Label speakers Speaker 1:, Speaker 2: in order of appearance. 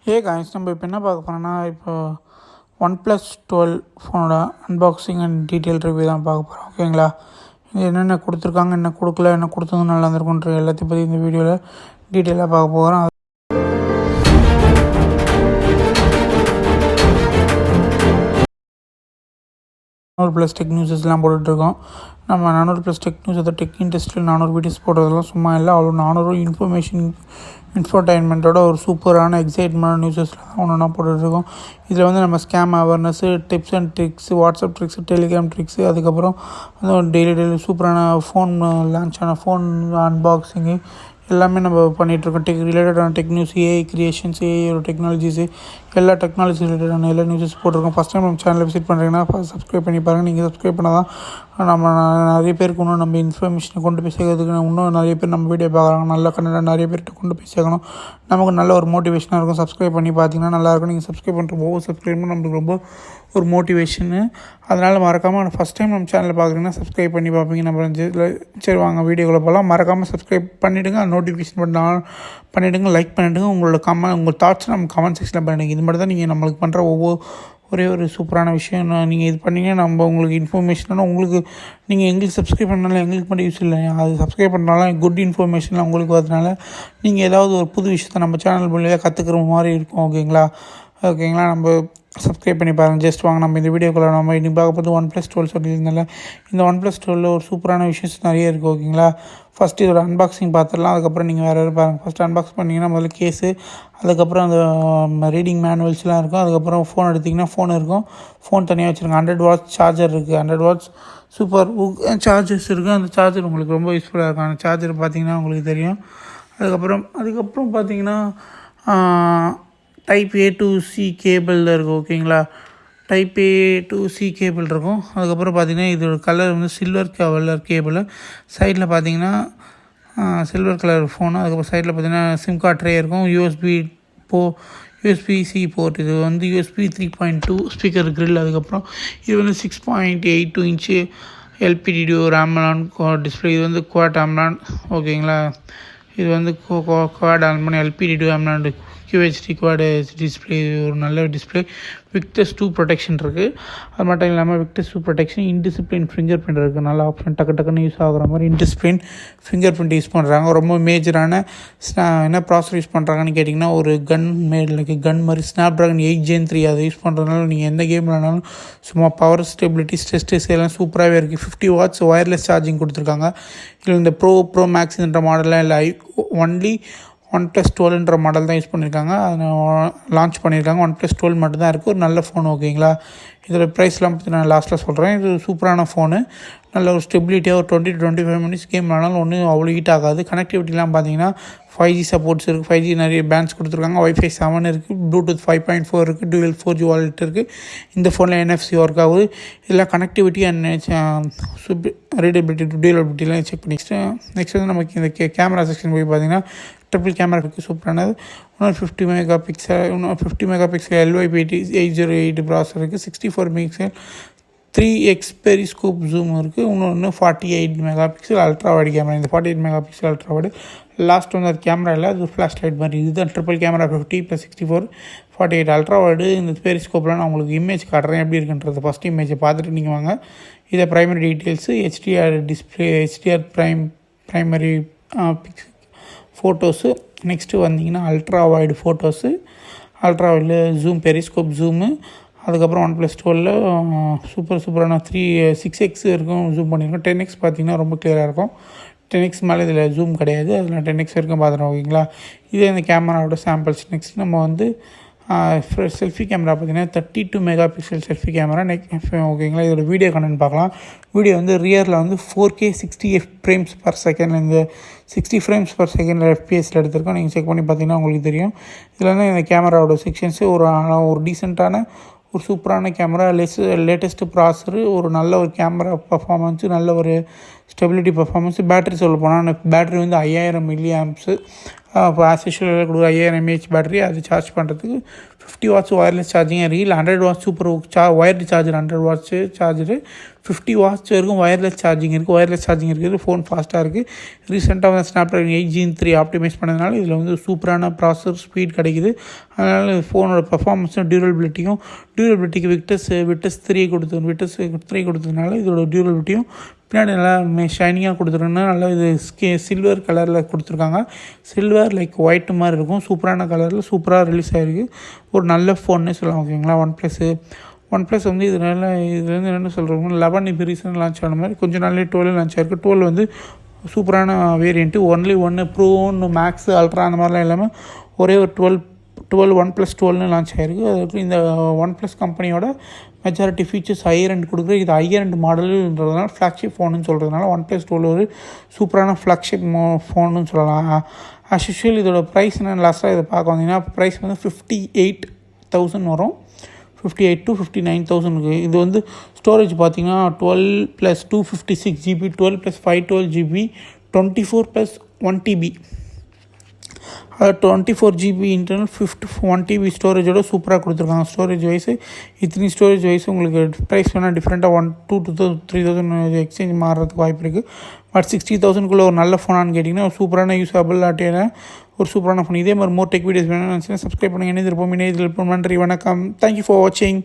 Speaker 1: Guys நம்ம இப்போ என்ன பார்க்க போகிறோன்னா இப்போ OnePlus 12 ஃபோனோட அன்பாக்சிங் அண்ட் டீட்டெயில் ரிவ்யூ தான் பார்க்க போகிறோம். ஓகேங்களா, இது என்னென்ன கொடுத்துருக்காங்க, என்ன கொடுக்கல, என்ன கொடுத்தது நல்லா இருந்திருக்குன்ற எல்லாத்தையும் பற்றி இந்த வீடியோவில் டீட்டெயிலாக பார்க்க போகிறோம். OnePlus டெக் நியூஸஸ்லாம் போட்டுட்ருக்கோம். நம்ம OnePlus டெக் நியூஸ் அதை டெக் இண்டஸ்ட்ரியில் 400 வீடியோஸ் போடுறதுலாம் சும்மா இல்லை, அவ்வளோ 400 இன்ஃபர்டைன்மெண்ட்டோட ஒரு சூப்பரான எக்ஸைட்மெண்ட் நியூஸஸில் தான் ஒன்று ஒன்றா போட்டுட்ருக்கோம். இதில் வந்து நம்ம scam awareness, tips and tricks, WhatsApp tricks, Telegram tricks, அதுக்கப்புறம் வந்து டெய்லி சூப்பரான ஃபோன் லான்ச் ஆன ஃபோன் அன்பாக்சிங்கு எல்லாமே நம்ம பண்ணிகிட்ருக்கோம். டெக் ரிலேட்டடான டெக் நியூஸ், ஏஐ கிரியேஷன்ஸ், ஏஐயோட டெக்னாலஜிஸு, எல்லா டெக்னாலஜி ரிலேட்டடான எல்லா நியூஸஸ் போட்டிருக்கோம். ஃபஸ்ட் டைம் நம்ம சேனலை விசிட் பண்ணுறீங்கன்னா சப்ஸ்கிரைப் பண்ணி பாருங்கள். நீங்கள் சப்ஸ்கிரைப் பண்ணால் தான் நம்ம நிறைய பேருக்கு இன்னும் நம்ம இன்ஃபர்மேஷனை கொண்டு போய் சேர்க்கறதுக்கு இன்னும் நிறைய பேர் நம்ம வீடியோ பார்க்குறாங்க. நல்ல கண்டென்ட் நிறைய பேர்கிட்ட கொண்டு போய் சேர்க்கணும். நமக்கு நல்ல ஒரு மோட்டிவேஷனாக இருக்கும். சப்ஸ்கிரைப் பண்ணி பார்த்தீங்கன்னா நல்லாயிருக்கும். நீங்கள் சப்ஸ்கிரைப் பண்ணுற ஒவ்வொரு சப்ஸ்கிரைபும் நம்மளுக்கு ரொம்ப ஒரு மோட்டிவேஷனு. அதனால் மறக்காமல் ஃபஸ்ட் டைம் நம்ம சேனலில் பார்க்குறீங்கன்னா சப்ஸ்கிரைப் பண்ணி பார்ப்பீங்க. நம்ம சரி வாங்க வீடியோக்குள்ளே போகலாம். மறக்காமல் சப்ஸ்கிரைப் பண்ணிவிடுங்க, நோட்டிஃபிகேஷன் பண்ணிவிடுங்க, லைக் பண்ணிவிடுங்க. உங்கள் தாட்ஸ் நம்ம கமெண்ட் செக்ஷனில் பண்ணிவிடுங்க. இது மட்டும் தான் நீங்கள் நம்மளுக்கு பண்ணுற ஒரே ஒரு சூப்பரான விஷயம். நீங்கள் இது பண்ணிங்கன்னா நம்ம உங்களுக்கு இன்ஃபர்மேஷனாக உங்களுக்கு நீங்கள் எங்களுக்கு சப்ஸ்கிரைப் பண்ணாலும் எங்களுக்கு மட்டும் யூஸ் இல்லை, அது சப்ஸ்கிரைப் பண்ணாலும் குட் இன்ஃபர்மேஷன்லாம் உங்களுக்கு வரதுனால நீங்கள் ஏதாவது ஒரு புது விஷயத்தை நம்ம சேனல் மூலியமாக கற்றுக்கிற மாதிரி இருக்கும். ஓகேங்களா, நம்ம சப்ஸ்கிரைப் பண்ணி பாருங்கள். ஜஸ்ட் வாங்க நம்ம இந்த வீடியோக்குள்ளே நம்ம இன்றைக்கி பார்க்க போது OnePlus 12 சொல்லியிருந்தால இந்த OnePlus 12 ஒரு சூப்பரான விஷயஸ் நிறைய இருக்குது. ஓகேங்களா, ஃபஸ்ட்டு இதோட அன்பாக்சிங் பார்த்துடலாம். அதுக்கப்புறம் நீங்கள் வேறு பாருங்கள். ஃபஸ்ட்டு அன்பாக்ஸ் பண்ணிங்கன்னா முதல்ல கேஸு, அதுக்கப்புறம் அந்த ரீடிங் மேனுவல்ஸ்லாம் இருக்கும். அதுக்கப்புறம் ஃபோன் எடுத்திங்கன்னா ஃபோன் இருக்கும். ஃபோன் தனியாக வச்சுருங்க. 100 வாட்ஸ் சார்ஜர் இருக்குது. 100 வாட்ஸ் சூப்பர் சார்ஜர்ஸ் இருக்குது. அந்த சார்ஜர் உங்களுக்கு ரொம்ப யூஸ்ஃபுல்லாக இருக்கும். அந்த சார்ஜர் பார்த்திங்கன்னா உங்களுக்கு தெரியும். அதுக்கப்புறம் பார்த்திங்கன்னா டைப் A to C கேபிளில் இருக்கும். ஓகேங்களா, type A to C cable இருக்கும். அதுக்கப்புறம் பார்த்திங்கன்னா இதோட கலர் வந்து சில்வர் கலர் கேபிள். சைடில் பார்த்திங்கன்னா சில்வர் கலர் ஃபோனு. அதுக்கப்புறம் சைடில் பார்த்திங்கன்னா சிம் கார்ட் ட்ரே இருக்கும். USB-C board. இது வந்து USB 3.2 ஸ்பீக்கர் கிரில். அதுக்கப்புறம் இது வந்து 6.82 இன்ச்சு LPDD AMOLED டிஸ்பிளே. இது வந்து குவாட் AMOLED. ஓகேங்களா, இது வந்து quad AMOLED LPDD AMOLED QHD quad display. ஒரு நல்ல டிஸ்பிளே. விக்டஸ் 2 ப்ரொடெக்ஷன் இருக்குது. அது மட்டும் இல்லாமல் Victus 2 protection, indiscipline finger print இருக்குது. நல்ல ஆப்ஷன், டக்குன்னு யூஸ் ஆகிற மாதிரி இன்டிசிப்ளின் ஃபிங்கர் பிரிண்ட் யூஸ் பண்ணுறாங்க. ரொம்ப மேஜரான என்ன ப்ராசஸர் யூஸ் பண்ணுறாங்கன்னு கேட்டிங்கன்னா ஒரு கன் மாதிரி Snapdragon 8 Gen 3 அதை யூஸ் பண்ணுறதுனால நீங்கள் எந்த கேம் விளாண்டாலும் சும்மா பவர் ஸ்டெபிலிட்டி, ஸ்ட்ரெஸ் எல்லாம் சூப்பராகவே இருக்குது. 50 வாட்ஸ் ஒயர்லெஸ் சார்ஜிங் கொடுத்துருக்காங்க. இதில் இந்த ப்ரோ மேக்ஸ்ன்ற மாடல்லாம் இல்லை, ஒன்லி OnePlus 12ன்ற மாடல் தான் யூஸ் பண்ணியிருக்காங்க. அதை லான்ச் பண்ணியிருக்காங்க. OnePlus 12 மட்டும்தான் இருக்குது. ஒரு நல்ல ஃபோன். ஓகேங்களா, இதோட ப்ரைஸ்லாம் பற்றி நான் லாஸ்ட்டில் சொல்கிறேன். இது சூப்பரான ஃபோனு. நல்ல ஒரு ஸ்டெபிலிட்டியாக ஒரு 20 to 25 மினிட்ஸ் கேம் ஆனாலும் ஒன்றும் அவ்வளோ ஹீட் ஆகாது. கனெக்டிவிட்டிலாம் பார்த்தீங்கன்னா 5G சப்போர்ட்ஸ் இருக்குது. 5G நிறைய பேண்ட்ஸ் கொடுத்துருக்காங்க. Wi-Fi 7 இருக்குது. Bluetooth 5.4 இருக்குது. Dual 4G வாலெட் இருக்குது. இந்த ஃபோனில் NFC ஒர்க் ஆகுது. இதெல்லாம் கனெக்டிவிட்டி அண்ட் ரீடபிலிட்டி, டியூரபிலிட்டிலாம் செக் பண்ணி நெக்ஸ்ட் வந்து நமக்கு இந்த கேமரா செக்ஷன் போய் பார்த்தீங்கன்னா ட்ரிபிள் கேமரா இருக்குது. சூப்பரானது. இன்னொரு 50 மெகாபிக்சல் LYP-8008 ப்ராசர் இருக்குது. 64 மெகாபிக்சல் 3x பெரிஸ்கோப் ஜூம் இருக்குது. இன்னொன்று 48 மெகாபிக்சல் அல்ட்ரா வைடு கேமரா. இந்த 48 மெகாபிக்சல் அல்ட்ரா வைடு லாஸ்ட் வந்து அது கேமரா இல்லை, அது ஃப்ளாஷ் லைட் மாதிரி. இதுதான் ட்ரிபிள் கேமரா 50 + 64 48 அல்ட்ரா வைடு. இந்த பெரிஸ்கோப்லாம் நான் உங்களுக்கு இமேஜ் காட்டுறேன் எப்படி இருக்குன்றது. ஃபஸ்ட் இமேஜை பார்த்துட்டு நீங்கள் வாங்க. இதை primary details, HDR display, HDR primary photos. Next வந்தீங்கன்னா அல்ட்ரா வைடு ஃபோட்டோஸு, அல்ட்ரா வைடில் ஜூம், பெரிஸ்கோப் ஜூமு. அதுக்கப்புறம் OnePlus 12 சூப்பரான 6x இருக்கும் ஜூம் பண்ணியிருக்கோம். 10x பார்த்திங்கன்னா ரொம்ப கிளியராக இருக்கும். 10x மேலே இதில் ஜூம் கிடையாது, அதில் 10x வரைக்கும் பார்த்துருவோம். ஓகேங்களா, இதே இந்த கேமராவோட சாம்பிள்ஸ். நெக்ஸ்ட் நம்ம வந்து செல்ஃபி கேமரா பார்த்திங்கன்னா 32 மெகாபிக்சல் செல்ஃபி கேமரா. ஓகேங்களா, இதோட வீடியோ கண்டென்ட் பார்க்கலாம். வீடியோ வந்து ரியரில் வந்து 4K 60 frames per second, இந்த 60 frames per second FPSயில் எடுத்திருக்கோம். நீங்கள் செக் பண்ணி பார்த்தீங்கன்னா உங்களுக்கு தெரியும். இதில் வந்து இந்த கேமராவோட செக்ஷன்ஸு ஒரு டீசெண்டான ஒரு சூப்பரான கேமரா, லேட்டஸ்ட்டு ப்ராசரு, ஒரு நல்ல ஒரு கேமரா பர்ஃபார்மன்ஸு, நல்ல ஒரு ஸ்டெபிலிட்டி பர்ஃபார்மன்ஸு. பேட்டரி சொல்ல போனால் பேட்டரி வந்து 5000 mAh. இப்போ ஆஸ் யூஷுவல் கொடுக்குற 5000 mAh பேட்டரி. அது சார்ஜ் பண்ணுறதுக்கு 50 வாட்ஸ் ஒயர்லெஸ் சார்ஜிங் இருக்குது. 100 watts super wired charger, 100 watts charger, 50 watts வரைக்கும் ஒயர்லெஸ் சார்ஜிங் இருக்குது. ஃபோன் ஃபாஸ்ட்டாக இருக்குது. ரீசெண்டாக வந்து ஸ்னாப்ட்ராகன் 8 Gen 3 ஆப்டிமைஸ் பண்ணதுனால இதில் வந்து சூப்பரான ப்ராசஸர் ஸ்பீட் கிடைக்குது. அதனால் ஃபோனோட பர்ஃபார்மன்ஸும் டியூரபிலிட்டிக்கு விட்டஸ் 3 கொடுத்ததுனால இதோட டியூரபிலிட்டியும் பின்னாடி நல்லா ஷைனிங்காக கொடுத்துருக்குன்னா நல்லா இது சில்வர் கலரில் கொடுத்துருக்காங்க. சில்வர் லைக் ஒயிட் மாதிரி இருக்கும். சூப்பரான கலரில் சூப்பராக ரிலீஸ் ஆகிருக்கு. ஒரு நல்ல ஃபோன்னே சொல்லலாம். ஓகேங்களா, ஒன் ப்ளஸ் வந்து இதுலேருந்து என்ன சொல்கிறோம், 11 இப்போ ரீசெண்டாக லான்ச் ஆன மாதிரி கொஞ்சம் நாள்லேயே 12 லான்ச் ஆகிருக்கு. 12 வந்து சூப்பரான வேரியண்ட்டு. ஒன்று ப்ரோன்னு மேக்ஸ் அல்ட்ரா அந்த மாதிரிலாம் இல்லாமல் ஒரே ஒரு 12 OnePlus 12 லான்ச் ஆகிருக்கு. அதுக்கு இந்த OnePlus கம்பெனியோட மெஜாரிட்டி ஃபீச்சர்ஸ் ஹையர் எண்ட் கொடுக்குற இது ஹையர் எண்ட் மாடலுன்றதுனால ஃப்ளாக்ஷிப் ஃபோனுன்னு சொல்கிறதுனால OnePlus 12 ஒரு சூப்பரான ஃப்ளாக்ஷிப் ஃபோனுன்னு சொல்லலாம். ஆஸ் யூஷுவல் இதோட ப்ரைஸ் என்னென்னு லாஸ்ட்டாக இதை பார்க்க வந்தீங்கன்னா ப்ரைஸ் வந்து 58,000 வரும். 58 to 59,000. இது வந்து ஸ்டோரேஜ் பார்த்தீங்கன்னா 12 + 256 GB, 12 + 512 GB, 24 + 1 TB. 24 GB internal, 1 TB ஸ்டோரேஜோட சூப்பராக கொடுத்துருக்காங்க. ஸ்டோரேஜ் வைஸ் உங்களுக்கு ப்ரைஸ் வேணால் டிஃப்ரெண்ட்டாக 2,000 to 3,000 எக்ஸ்சேஞ்ச் மாறுறதுக்கு வாய்ப்பு இருக்குது. பட் 60,000 ஒரு நல்ல ஃபோனான்னு கேட்டிங்கன்னா ஒரு சூப்பரான யூஸபிள் ஒரு சூப்பரான ஃபோன். இதே மாதிரி மோர் டெக் வீடியோஸ் வேணும்னு நினச்சிங்கன்னா சப்ஸ்கிரைப் பண்ணுங்கள். இணைந்திருப்போம். நன்றி, வணக்கம். தேங்க்யூ ஃபார் வாட்சிங்.